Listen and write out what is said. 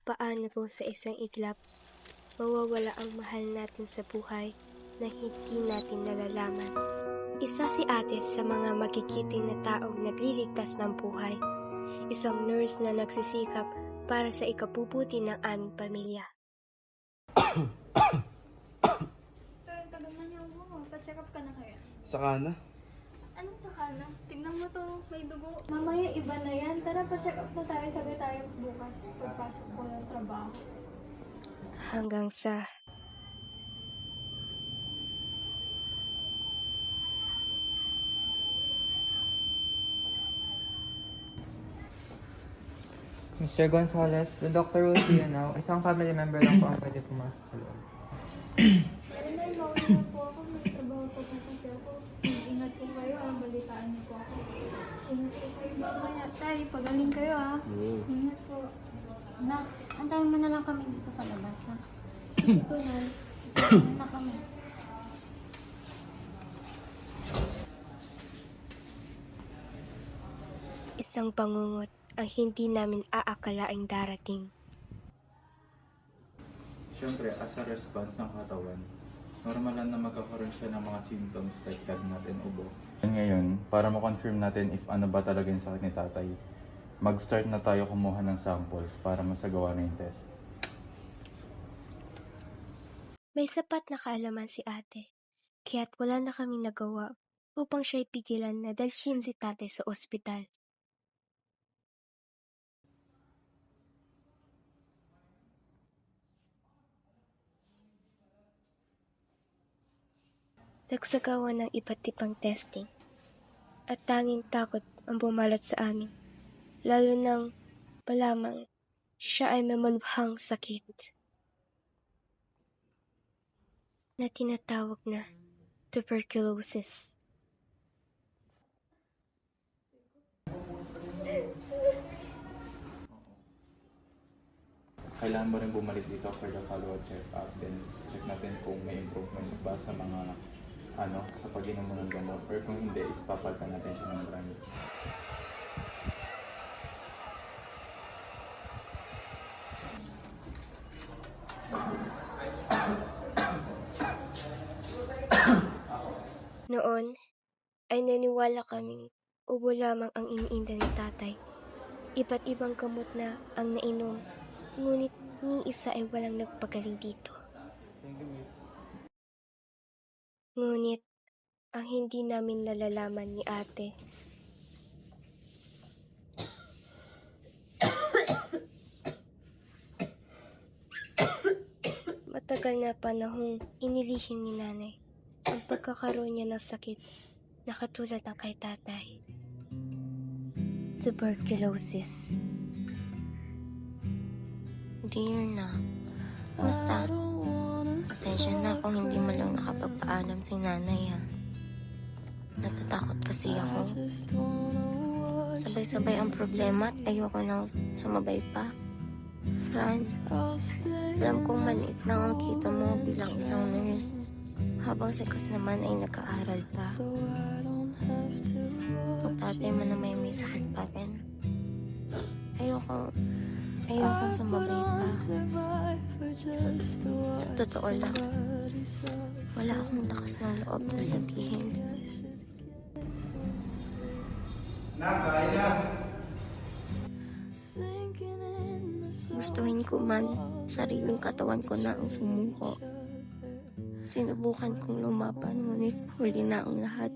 paano kung sa isang iglap, mawawala ang mahal natin sa buhay na hindi natin nalalaman. Isa si ate sa mga magigiting na taong nagliligtas ng buhay. Isang nurse na nagsisikap para sa ikabubuti ng aming pamilya. Tagal na niyo mo. Pa-check up ka na kaya? Saka na. Anong sakana? Tignan mo to, may dugo. Mamaya iba na yan. Tara, pa-check up na tayo. Sabi tayo bukas pagpasok ko ng trabaho. Hanggang sa Mr. Gonzalez, the doctor will see you now. Isang family member lang po ang pwede pumasok sa loob. Pero na, mauwi na po ako. May trabaho po kasi ako. Ingat po kayo, balitaan niyo po ako. Ingat po kayo mamaya. Tay, pagaling kayo Ingat po. Nak, antayin mo na lang kami dito sa labas na. Sige po na. Na kami. isang bangungot ang hindi namin aakalaing darating. Siyempre, as a response ng katawan, normal lang na magkakaroon siya ng mga symptoms like lagnat and ubo. Ngayon, para ma-confirm natin if ano ba talaga yung sakit ni tatay, mag-start na tayo kumuha ng samples para masagawa na yung test. May sapat na kaalaman si ate, kaya't wala na kaming nagawa upang siya'y pigilan na dalhin si tatay sa ospital. Nagsagawa ng iba't ibang testing at tanging takot ang bumalot sa amin, lalo nang malamang siya ay may malubhang sakit na tinatawag na tuberculosis. Kailangan mo rin bumalik dito for the follow-up check-up, then check natin kung may improvement ba sa mga sa pag-inom mo ng gamot, or kung hindi, is papalitan natin siya ng brand. Noon ay naniwala kaming ubo lamang ang iniinda ni tatay. Iba't ibang gamot na ang nainom, ngunit ni isa ay walang nagpagaling dito. Ngunit ang hindi namin nalalaman ni ate, matagal na panahong inilihim ni nanay ang pagkakaroon niya ng sakit na katulad ng kay tatay. Tuberculosis. Dear na, kumusta? Pasensya na kung hindi mo lang nakapagpaalam si nanay ha. Natatakot kasi ako. Sabay-sabay ang problema at ayoko nang sumabay pa. Fran, alam kong maliit lang ang kita mo bilang isang nurse, habang si Kas naman ay nag-aaral pa. Kung tatay mo na may sakit pa rin, ayokong sumabay pa. Sa totoo lang, wala akong lakas ng loob na sabihin. Nakain na! Gustuhin ko man, sariling katawan ko na ang sumuko. Sinubukan kong lumaban, ngunit huli na ang lahat.